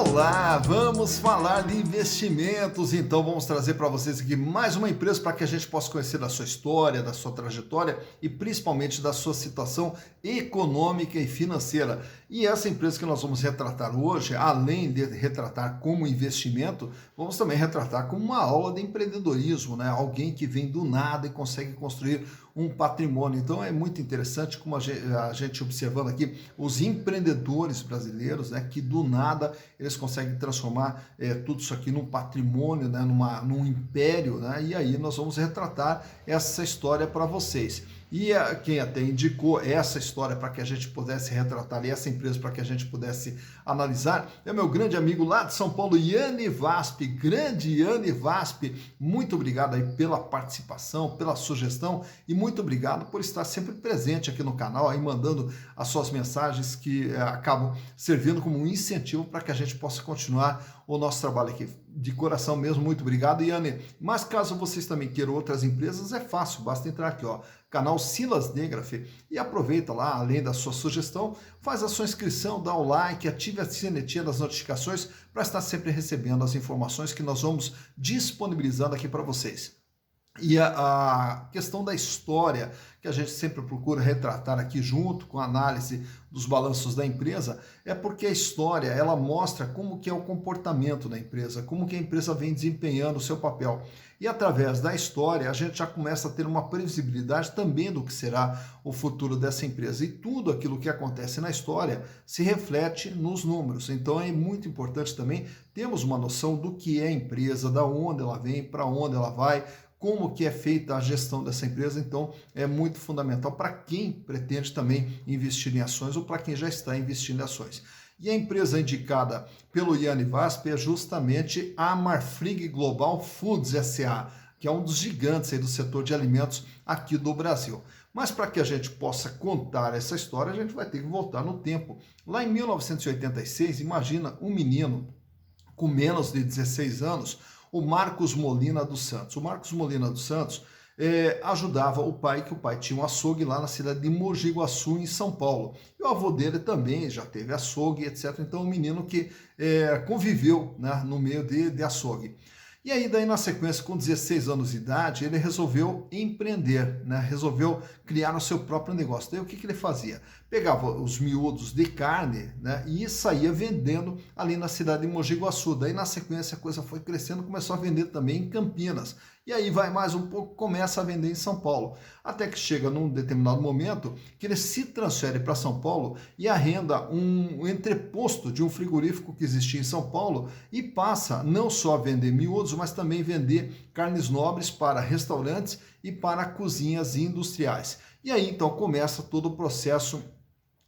Olá, vamos falar de investimentos. Então, vamos trazer para vocês aqui mais uma empresa para que a gente possa conhecer da sua história, da sua trajetória e principalmente da sua situação econômica e financeira. E essa empresa que nós vamos retratar hoje, além de retratar como investimento, vamos também retratar como uma aula de empreendedorismo, né? Alguém que vem do nada e consegue construir um patrimônio. Então é muito interessante como a gente observando aqui os empreendedores brasileiros, né, que do nada eles conseguem transformar tudo isso aqui num patrimônio, né, num império, né, e aí nós vamos retratar essa história para vocês. E quem até indicou essa história para que a gente pudesse retratar e essa empresa para que a gente pudesse analisar é meu grande amigo lá de São Paulo, Iane Vasp. Grande Iane Vasp, muito obrigado aí pela participação, pela sugestão e muito obrigado por estar sempre presente aqui no canal, aí mandando as suas mensagens que acabam servindo como um incentivo para que a gente possa continuar o nosso trabalho aqui. De coração mesmo, muito obrigado, Iane. Mas caso vocês também queiram outras empresas, é fácil, basta entrar aqui, ó, canal Silas Negraf, e aproveita lá, além da sua sugestão, faz a sua inscrição, dá o like, ative a sinetinha das notificações para estar sempre recebendo as informações que nós vamos disponibilizando aqui para vocês. E a questão da história, que a gente sempre procura retratar aqui junto com a análise dos balanços da empresa, é porque a história, ela mostra como que é o comportamento da empresa, como que a empresa vem desempenhando o seu papel. E através da história, a gente já começa a ter uma previsibilidade também do que será o futuro dessa empresa. E tudo aquilo que acontece na história se reflete nos números. Então é muito importante também termos uma noção do que é a empresa, da onde ela vem, para onde ela vai, como que é feita a gestão dessa empresa. Então é muito fundamental para quem pretende também investir em ações ou para quem já está investindo em ações. E a empresa indicada pelo Iane Vasp é justamente a Marfrig Global Foods S.A., que é um dos gigantes aí do setor de alimentos aqui do Brasil. Mas para que a gente possa contar essa história, a gente vai ter que voltar no tempo. Lá em 1986, imagina um menino com menos de 16 anos, o Marcos Molina dos Santos. O Marcos Molina dos Santos ajudava o pai, que o pai tinha um açougue lá na cidade de Mogi Guaçu, em São Paulo. E o avô dele também já teve açougue, etc. Então, um menino que conviveu, né, no meio de açougue. E aí, daí na sequência, com 16 anos de idade, ele resolveu empreender, né? Resolveu criar o seu próprio negócio. Daí o que ele fazia? Pegava os miúdos de carne, né, e saía vendendo ali na cidade de Mogi Guaçu. Daí na sequência a coisa foi crescendo, começou a vender também em Campinas. E aí vai mais um pouco, começa a vender em São Paulo. Até que chega num determinado momento que ele se transfere para São Paulo e arrenda um entreposto de um frigorífico que existia em São Paulo e passa não só a vender miúdos, mas também vender carnes nobres para restaurantes e para cozinhas industriais. E aí então começa todo o processo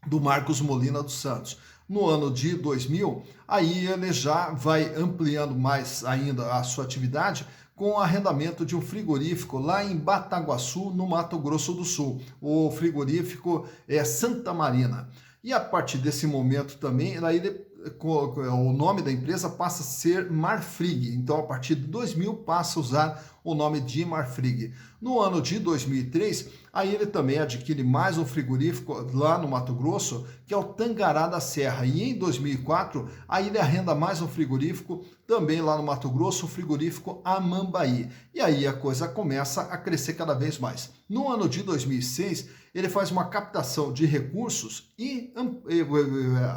do Marcos Molina dos Santos. No ano de 2000, aí ele já vai ampliando mais ainda a sua atividade com o arrendamento de um frigorífico lá em Bataguaçu, no Mato Grosso do Sul. O frigorífico é Santa Marina. E a partir desse momento também, aí o nome da empresa passa a ser Marfrig. Então, a partir de 2000, passa a usar o nome de Marfrig. No ano de 2003, aí ele também adquire mais um frigorífico lá no Mato Grosso, que é o Tangará da Serra. E em 2004, aí ele arrenda mais um frigorífico também lá no Mato Grosso, o frigorífico Amambaí. E aí a coisa começa a crescer cada vez mais. No ano de 2006, ele faz uma captação de recursos e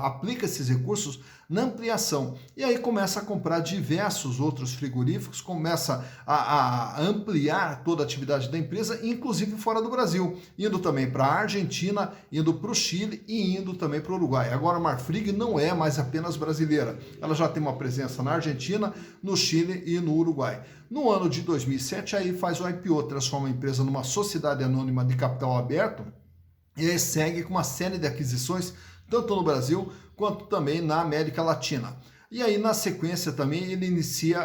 aplica esses recursos na ampliação. E aí começa a comprar diversos outros frigoríficos, começa a ampliar toda a atividade da empresa, inclusive fora do Brasil, indo também para a Argentina, indo para o Chile e indo também para o Uruguai. Agora a Marfrig não é mais apenas brasileira, ela já tem uma presença na Argentina, no Chile e no Uruguai. No ano de 2007, aí faz o IPO, transforma a empresa numa sociedade anônima de capital aberto e aí segue com uma série de aquisições, tanto no Brasil quanto também na América Latina. E aí, na sequência, também ele inicia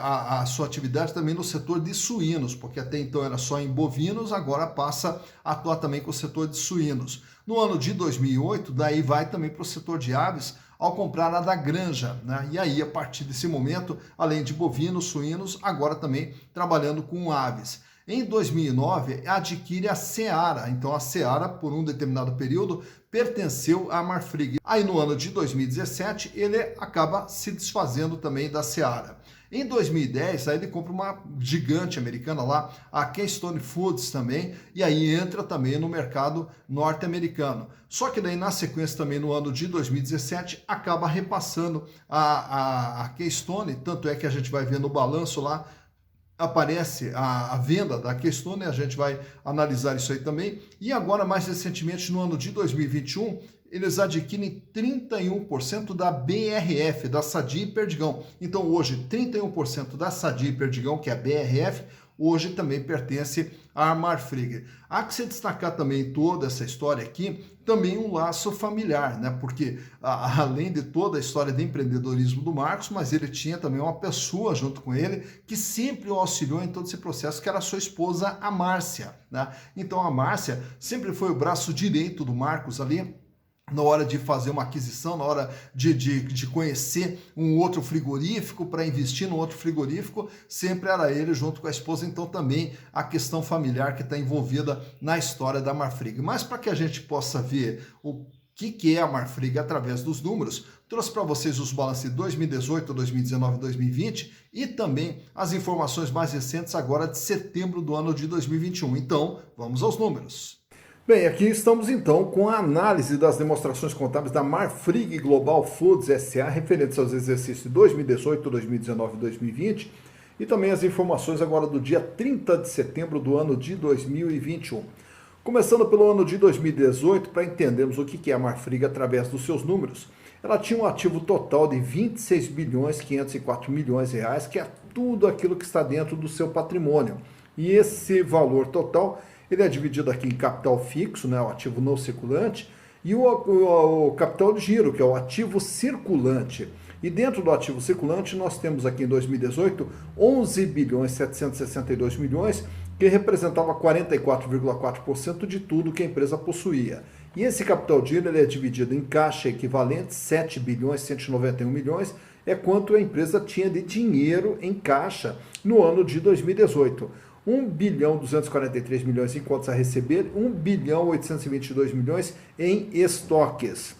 a sua atividade também no setor de suínos, porque até então era só em bovinos, agora passa a atuar também com o setor de suínos. No ano de 2008, daí vai também para o setor de aves, ao comprar a da Granja, né? E aí, a partir desse momento, além de bovinos, suínos, agora também trabalhando com aves. Em 2009, adquire a Seara. Então, a Seara, por um determinado período, pertenceu à Marfrig. Aí, no ano de 2017, ele acaba se desfazendo também da Seara. Em 2010, aí ele compra uma gigante americana lá, a Keystone Foods também, e aí entra também no mercado norte-americano. Só que daí, na sequência também, no ano de 2017, acaba repassando a Keystone, tanto é que a gente vai ver no balanço lá, aparece a venda da Keystone, a gente vai analisar isso aí também. E agora, mais recentemente, no ano de 2021, eles adquirem 31% da BRF, da Sadia e Perdigão. Então, hoje, 31% da Sadia e Perdigão, que é a BRF, hoje também pertence à Marfrig. Há que se destacar também toda essa história aqui, também um laço familiar, né? Porque além de toda a história de empreendedorismo do Marcos, mas ele tinha também uma pessoa junto com ele que sempre o auxiliou em todo esse processo, que era a sua esposa, a Márcia, né? Então a Márcia sempre foi o braço direito do Marcos ali, na hora de fazer uma aquisição, na hora de conhecer um outro frigorífico, para investir no outro frigorífico, sempre era ele junto com a esposa, então também a questão familiar que está envolvida na história da Marfrig. Mas para que a gente possa ver o que é a Marfrig através dos números, trouxe para vocês os balanços de 2018, 2019 e 2020 e também as informações mais recentes agora de setembro do ano de 2021. Então, vamos aos números. Bem, aqui estamos então com a análise das demonstrações contábeis da Marfrig Global Foods S.A. referentes aos exercícios de 2018, 2019 e 2020 e também as informações agora do dia 30 de setembro do ano de 2021. Começando pelo ano de 2018, para entendermos o que é a Marfrig através dos seus números, ela tinha um ativo total de 26 bilhões 504 milhões de reais, que é tudo aquilo que está dentro do seu patrimônio. E esse valor total ele é dividido aqui em capital fixo, né, o ativo não circulante, e o capital de giro, que é o ativo circulante. E dentro do ativo circulante nós temos aqui em 2018 11 bilhões 762 milhões, que representava 44,4% de tudo que a empresa possuía. E esse capital de giro ele é dividido em caixa equivalente, 7 bilhões 191 milhões, é quanto a empresa tinha de dinheiro em caixa no ano de 2018. 1 bilhão 243 milhões em contas a receber, 1 bilhão 822 milhões em estoques.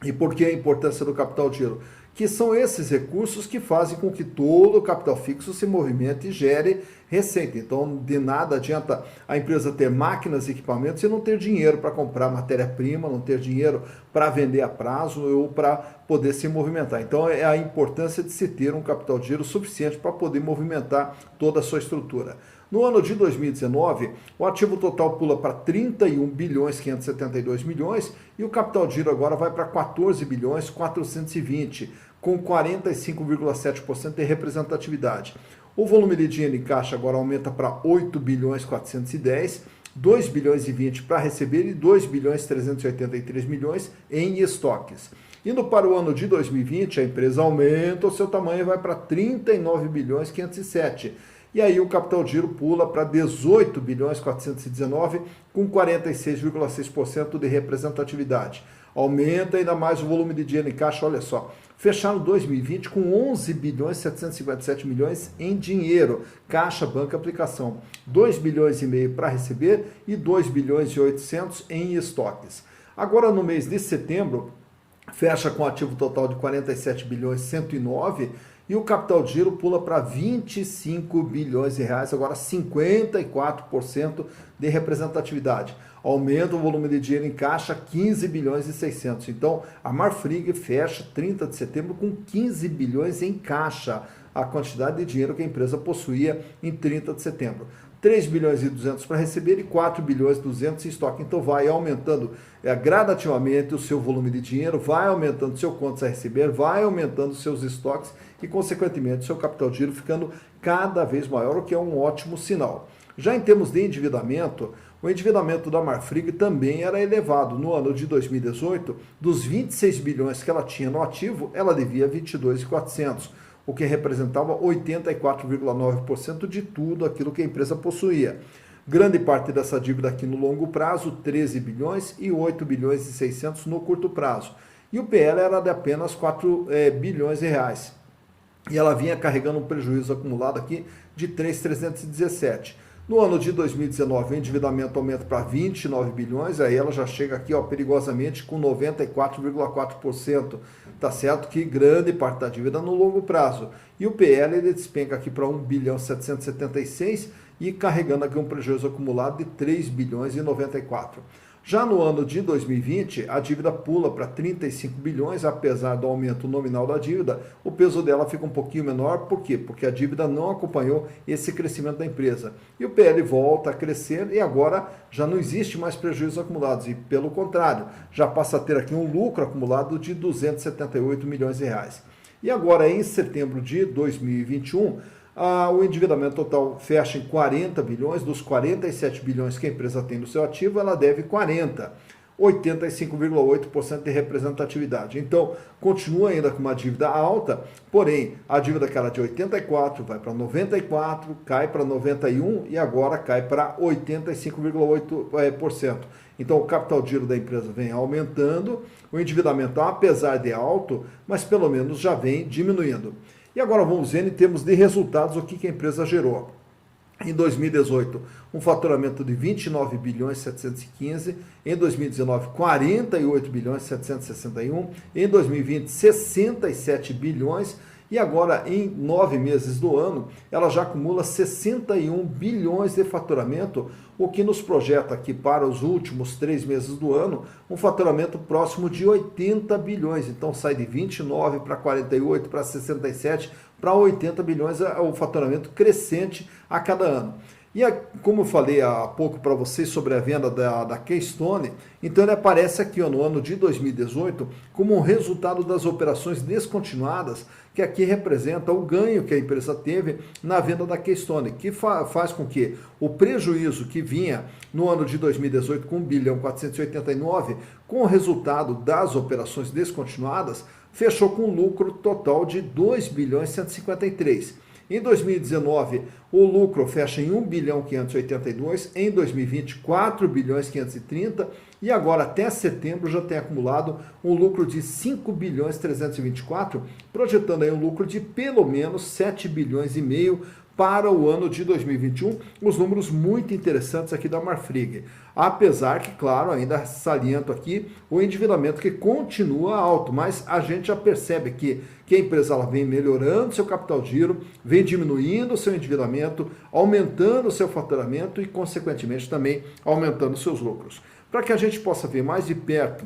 E por que a importância do capital de giro? Que são esses recursos que fazem com que todo o capital fixo se movimente e gere receita. Então, de nada adianta a empresa ter máquinas e equipamentos e não ter dinheiro para comprar matéria-prima, não ter dinheiro para vender a prazo ou para poder se movimentar. Então, é a importância de se ter um capital de giro suficiente para poder movimentar toda a sua estrutura. No ano de 2019, o ativo total pula para 31 bilhões 572 milhões e o capital de giro agora vai para 14 bilhões 420, com 45,7% de representatividade. O volume de dinheiro em caixa agora aumenta para 8 bilhões 410, 2 bilhões e 20 para receber e 2 bilhões 383 milhões em estoques. Indo para o ano de 2020, a empresa aumenta o seu tamanho e vai para 39 bilhões 507. E aí o capital de giro pula para 18 bilhões 419, com 46,6% de representatividade. Aumenta ainda mais o volume de dinheiro em caixa, olha só. Fecharam 2020 com 11 bilhões 757 milhões em dinheiro, caixa, banca, aplicação. 2 bilhões e meio para receber e 2 bilhões e 800 em estoques. Agora no mês de setembro, fecha com ativo total de 47 bilhões 109 e o capital de giro pula para 25 bilhões de reais, agora 54% de representatividade. Aumenta o volume de dinheiro em caixa, 15 bilhões e 600. Então, a Marfrig fecha 30 de setembro com 15 bilhões em caixa, a quantidade de dinheiro que a empresa possuía em 30 de setembro. 3 bilhões e 200 para receber e 4 bilhões e 200 em estoque. Então vai aumentando gradativamente o seu volume de dinheiro, vai aumentando o seu contas a receber, vai aumentando os seus estoques e, consequentemente, o seu capital de giro ficando cada vez maior, o que é um ótimo sinal. Já em termos de endividamento, o endividamento da Marfrig também era elevado. No ano de 2018, dos 26 bilhões que ela tinha no ativo, ela devia 22.400, o que representava 84,9% de tudo aquilo que a empresa possuía. Grande parte dessa dívida aqui no longo prazo, 13 bilhões e 8 bilhões e 600 no curto prazo. E o PL era de apenas 4 bilhões de reais. E ela vinha carregando um prejuízo acumulado aqui de 3.317. No ano de 2019, o endividamento aumenta para 29 bilhões, aí ela já chega aqui, ó, perigosamente com 94,4%. Tá certo que grande parte da dívida no longo prazo. E o PL ele despenca aqui para 1 bilhão 776 e carregando aqui um prejuízo acumulado de 3 bilhões e 94. Já no ano de 2020, a dívida pula para 35 bilhões, apesar do aumento nominal da dívida, o peso dela fica um pouquinho menor. Por quê? Porque a dívida não acompanhou esse crescimento da empresa. E o PL volta a crescer e agora já não existe mais prejuízos acumulados. E pelo contrário, já passa a ter aqui um lucro acumulado de 278 milhões de reais. E agora, em setembro de 2021, o endividamento total fecha em 40 bilhões, dos 47 bilhões que a empresa tem no seu ativo, ela deve 40, 85,8% de representatividade. Então, continua ainda com uma dívida alta, porém, a dívida que era de 84 vai para 94, cai para 91 e agora cai para 85,8%. Então, o capital de giro da empresa vem aumentando, o endividamento, apesar de alto, mas pelo menos já vem diminuindo. E agora vamos ver em termos de resultados o que a empresa gerou. Em 2018, um faturamento de 29 bilhões 715, em 2019, 48 bilhões 761, em 2020, 67 bilhões, e agora em 9 meses do ano, ela já acumula 61 bilhões de faturamento, o que nos projeta aqui para os últimos 3 meses do ano, um faturamento próximo de 80 bilhões. Então sai de 29 para 48, para 67, para 80 bilhões, o faturamento crescente a cada ano. E como eu falei há pouco para vocês sobre a venda da Keystone, então ele aparece aqui ó, no ano de 2018 como um resultado das operações descontinuadas, que aqui representa o ganho que a empresa teve na venda da Keystone, que faz com que o prejuízo que vinha no ano de 2018 com 1 bilhão 489, com o resultado das operações descontinuadas, fechou com um lucro total de 2 bilhões 153. Em 2019, o lucro fecha em 1 bilhão 582, em 2020, 4 bilhões 530 e agora até setembro já tem acumulado um lucro de 5 bilhões 324, projetando aí um lucro de pelo menos 7 bilhões e meio para o ano de 2021, os números muito interessantes aqui da Marfrig. Apesar que, claro, ainda saliento aqui o endividamento que continua alto, mas a gente já percebe que a empresa ela vem melhorando seu capital de giro, vem diminuindo o seu endividamento, aumentando o seu faturamento e, consequentemente, também aumentando seus lucros. Para que a gente possa ver mais de perto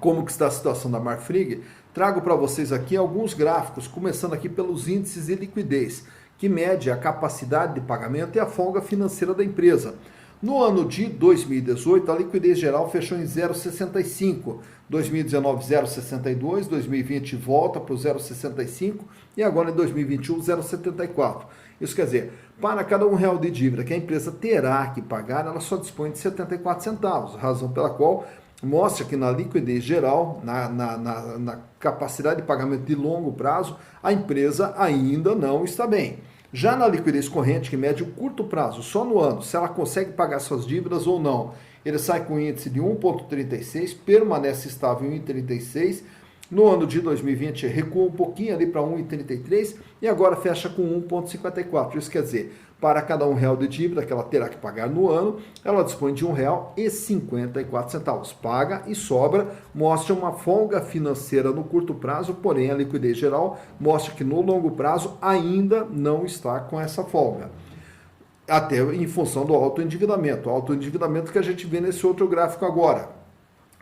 como que está a situação da Marfrig, trago para vocês aqui alguns gráficos, começando aqui pelos índices de liquidez, que mede a capacidade de pagamento e a folga financeira da empresa. No ano de 2018, a liquidez geral fechou em 0,65, 2019 0,62, 2020 volta para o 0,65 e agora em 2021 0,74. Isso quer dizer, para cada R$1 de dívida que a empresa terá que pagar, ela só dispõe de 74 centavos, razão pela qual mostra que na liquidez geral, na capacidade de pagamento de longo prazo, a empresa ainda não está bem. Já na liquidez corrente, que mede o curto prazo, só no ano, se ela consegue pagar suas dívidas ou não, ele sai com índice de 1,36, permanece estável em 1,36, no ano de 2020 recua um pouquinho ali para 1,33 e agora fecha com 1,54. Isso quer dizer, para cada R$1 de dívida que ela terá que pagar no ano, ela dispõe de R$1,54. Paga e sobra, mostra uma folga financeira no curto prazo, porém a liquidez geral mostra que no longo prazo ainda não está com essa folga. Até em função do autoendividamento. O autoendividamento que a gente vê nesse outro gráfico agora.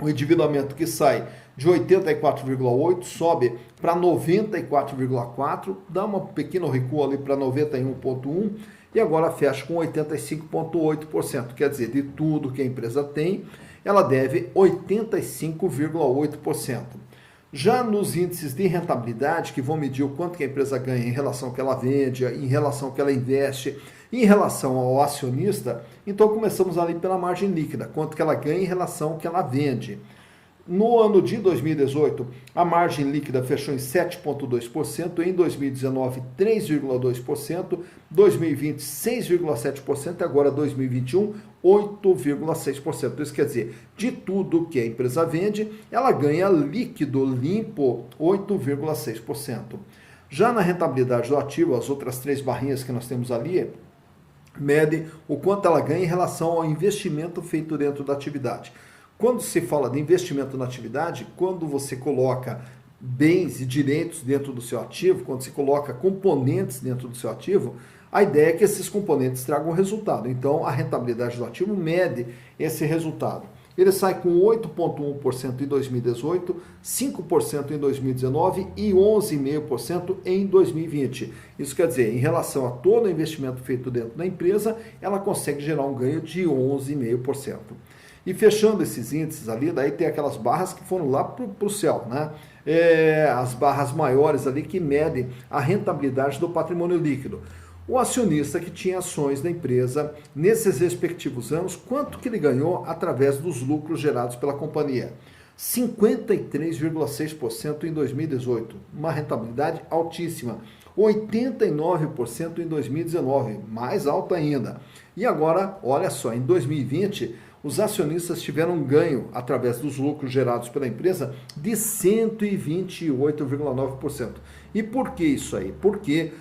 O endividamento que sai de 84,8 sobe para 94,4, dá uma pequena recuo ali para 91,1 e agora fecha com 85,8%. Quer dizer, de tudo que a empresa tem, ela deve 85,8%. Já nos índices de rentabilidade, que vão medir o quanto que a empresa ganha em relação ao que ela vende, em relação ao que ela investe, em relação ao acionista, então começamos ali pela margem líquida, quanto que ela ganha em relação ao que ela vende. No ano de 2018, a margem líquida fechou em 7,2%, em 2019, 3,2%, 2020, 6,7% e agora 2021, 8,6%. Isso quer dizer, de tudo que a empresa vende, ela ganha líquido limpo 8,6%. Já na rentabilidade do ativo, as outras 3 barrinhas que nós temos ali, mede o quanto ela ganha em relação ao investimento feito dentro da atividade. Quando se fala de investimento na atividade, quando você coloca bens e direitos dentro do seu ativo, quando se coloca componentes dentro do seu ativo, a ideia é que esses componentes tragam resultado. Então, a rentabilidade do ativo mede esse resultado. Ele sai com 8,1% em 2018, 5% em 2019 e 11,5% em 2020. Isso quer dizer, em relação a todo o investimento feito dentro da empresa, ela consegue gerar um ganho de 11,5%. E fechando esses índices ali, daí tem aquelas barras que foram lá para o céu, né? As barras maiores ali que medem a rentabilidade do patrimônio líquido. O acionista que tinha ações da empresa nesses respectivos anos, quanto que ele ganhou através dos lucros gerados pela companhia? 53,6% em 2018, uma rentabilidade altíssima. 89% em 2019, mais alta ainda. E agora, olha só, em 2020, os acionistas tiveram um ganho através dos lucros gerados pela empresa de 128,9%. E por que isso aí? Porque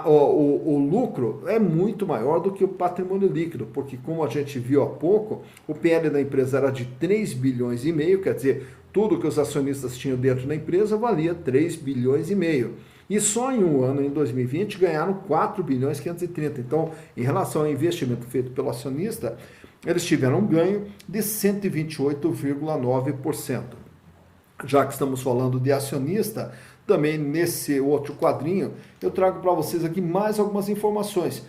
o lucro é muito maior do que o patrimônio líquido, porque como a gente viu há pouco, o PL da empresa era de 3 bilhões e meio, quer dizer, tudo que os acionistas tinham dentro da empresa valia 3 bilhões e meio. E só em um ano, em 2020, ganharam 4 bilhões e 530. Então, em relação ao investimento feito pelo acionista, eles tiveram um ganho de 128,9%. Já que estamos falando de acionista, também nesse outro quadrinho, eu trago para vocês aqui mais algumas informações.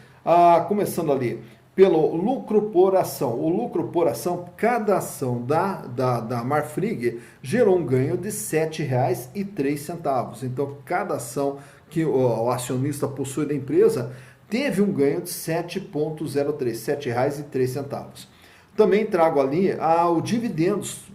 Começando ali, pelo lucro por ação. O lucro por ação, cada ação da Marfrig gerou um ganho de R$ 7,03. Então, cada ação que o acionista possui da empresa teve um ganho de 7,03, R$ 7,03. Também trago ali o dividendos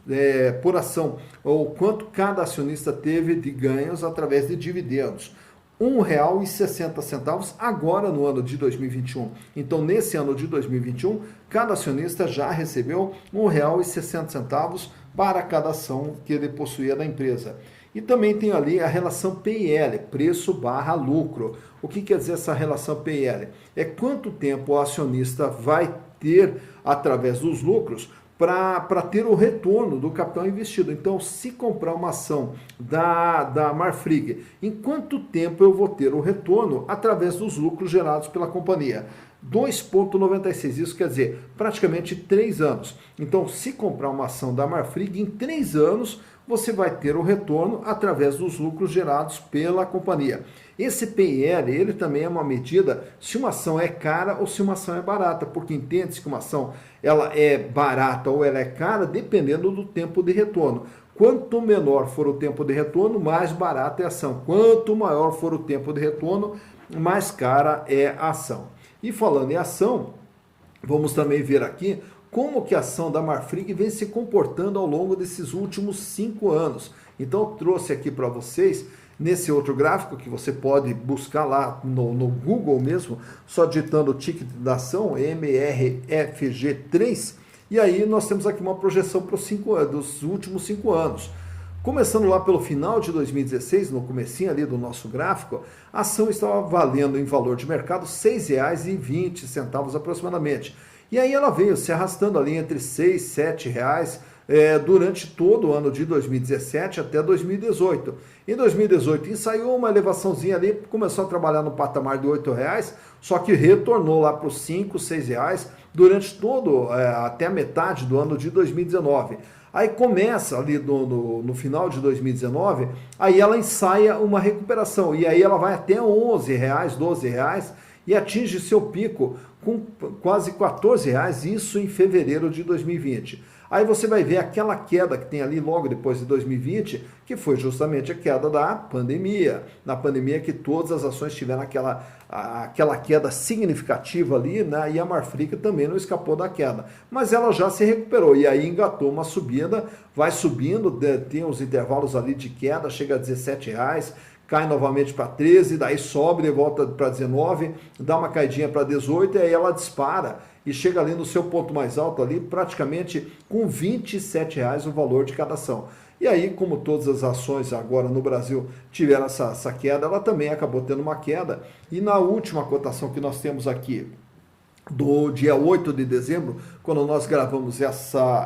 por ação, ou quanto cada acionista teve de ganhos através de dividendos. R$ 1,60 agora no ano de 2021. Então, nesse ano de 2021, cada acionista já recebeu R$ 1,60 para cada ação que ele possuía da empresa. E também tem ali a relação PIL, preço barra lucro. O que quer dizer essa relação PIL? É quanto tempo o acionista vai ter, através dos lucros, para ter o retorno do capital investido. Então, se comprar uma ação da Marfrig, em quanto tempo eu vou ter o retorno através dos lucros gerados pela companhia? 2,96, isso quer dizer praticamente 3 anos. Então, se comprar uma ação da Marfrig, em 3 anos, você vai ter o retorno através dos lucros gerados pela companhia. Esse PL, ele também é uma medida se uma ação é cara ou se uma ação é barata, porque entende-se que uma ação ela é barata ou ela é cara dependendo do tempo de retorno. Quanto menor for o tempo de retorno, mais barata é a ação. Quanto maior for o tempo de retorno, mais cara é a ação. E falando em ação, vamos também ver aqui como que a ação da Marfrig vem se comportando ao longo desses últimos 5 anos. Então eu trouxe aqui para vocês, nesse outro gráfico, que você pode buscar lá no Google mesmo, só digitando o ticket da ação, MRFG3, e aí nós temos aqui uma projeção para dos últimos 5 anos. Começando lá pelo final de 2016, no comecinho ali do nosso gráfico, a ação estava valendo em valor de mercado R$ 6,20 aproximadamente. E aí ela veio se arrastando ali entre R$ 6 e R$ 7 durante todo o ano de 2017 até 2018. Em 2018 ensaiou uma elevaçãozinha ali, começou a trabalhar no patamar de R$ 8, só que retornou lá para os R$ 5, R$ 6 durante todo, até a metade do ano de 2019. Aí começa ali no final de 2019, aí ela ensaia uma recuperação, e aí ela vai até R$ 11, R$ 12, e atinge seu pico com quase R$ 14, isso em fevereiro de 2020. Aí você vai ver aquela queda que tem ali logo depois de 2020, que foi justamente a queda da pandemia. Na pandemia que todas as ações tiveram aquela queda significativa ali, né? E a Marfrig também não escapou da queda. Mas ela já se recuperou e aí engatou uma subida, vai subindo, tem uns intervalos ali de queda, chega a R$ 17, cai novamente para 13, daí sobe, volta para 19, dá uma caidinha para 18 e aí ela dispara e chega ali no seu ponto mais alto ali, praticamente com R$ 27 o valor de cada ação. E aí, como todas as ações agora no Brasil tiveram essa queda, ela também acabou tendo uma queda. E na última cotação que nós temos aqui, do dia 8 de dezembro, quando nós gravamos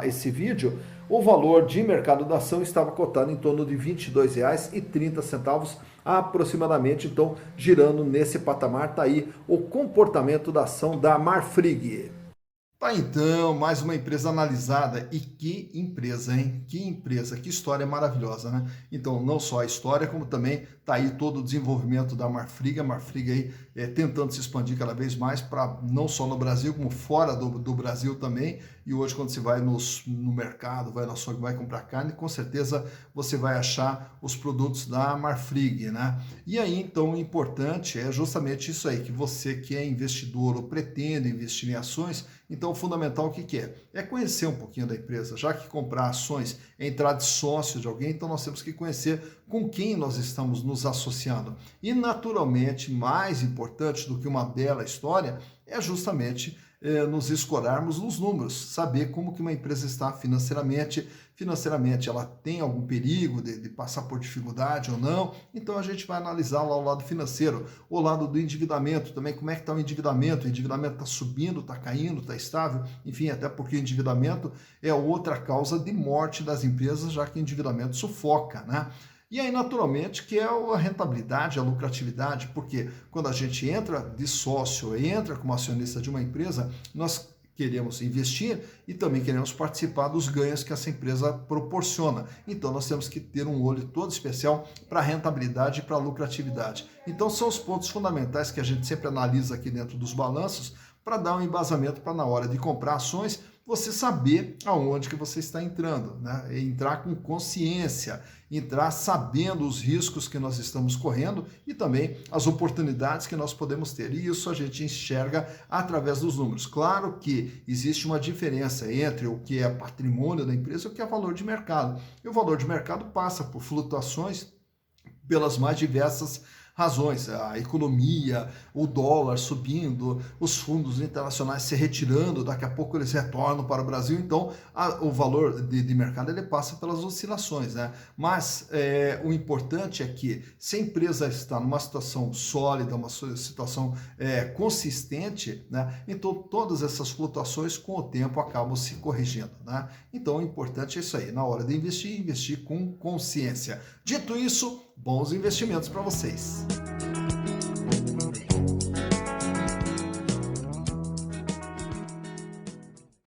esse vídeo, o valor de mercado da ação estava cotado em torno de R$ 22,30 aproximadamente. Então, girando nesse patamar, está aí o comportamento da ação da Marfrig. Tá, então, mais uma empresa analisada. E que empresa, hein? Que empresa, que história maravilhosa, né? Então, não só a história, como também tá aí todo o desenvolvimento da Marfrig. A Marfrig aí tentando se expandir cada vez mais, para não só no Brasil, como fora do Brasil também. E hoje, quando você vai no mercado, vai no açougue, vai comprar carne, com certeza você vai achar os produtos da Marfrig, né? E aí, então, o importante é justamente isso aí, que você que é investidor ou pretende investir em ações, então o fundamental o que é? É conhecer um pouquinho da empresa, já que comprar ações é entrar de sócio de alguém, então nós temos que conhecer com quem nós estamos nos associando. E naturalmente, mais importante do que uma bela história, é justamente nos escorarmos nos números, saber como que uma empresa está financeiramente, ela tem algum perigo de passar por dificuldade ou não, então a gente vai analisar lá o lado financeiro, o lado do endividamento também, como é que está o endividamento está subindo, está caindo, está estável, enfim, até porque o endividamento é outra causa de morte das empresas, já que o endividamento sufoca, né? E aí, naturalmente, que é a rentabilidade, a lucratividade, porque quando a gente entra de sócio, entra como acionista de uma empresa, nós queremos investir e também queremos participar dos ganhos que essa empresa proporciona. Então, nós temos que ter um olho todo especial para a rentabilidade e para a lucratividade. Então, são os pontos fundamentais que a gente sempre analisa aqui dentro dos balanços para dar um embasamento para, na hora de comprar ações, você saber aonde que você está entrando, né? Entrar com consciência, entrar sabendo os riscos que nós estamos correndo e também as oportunidades que nós podemos ter. E isso a gente enxerga através dos números. Claro que existe uma diferença entre o que é patrimônio da empresa e o que é valor de mercado. E o valor de mercado passa por flutuações pelas mais diversas razões, a economia, o dólar subindo, os fundos internacionais se retirando, daqui a pouco eles retornam para o Brasil, então o valor de mercado ele passa pelas oscilações, né? Mas o importante é que se a empresa está numa situação sólida, uma situação consistente, né? Então todas essas flutuações com o tempo acabam se corrigindo, né? Então o importante é isso aí, na hora de investir, investir com consciência. Dito isso, bons investimentos para vocês.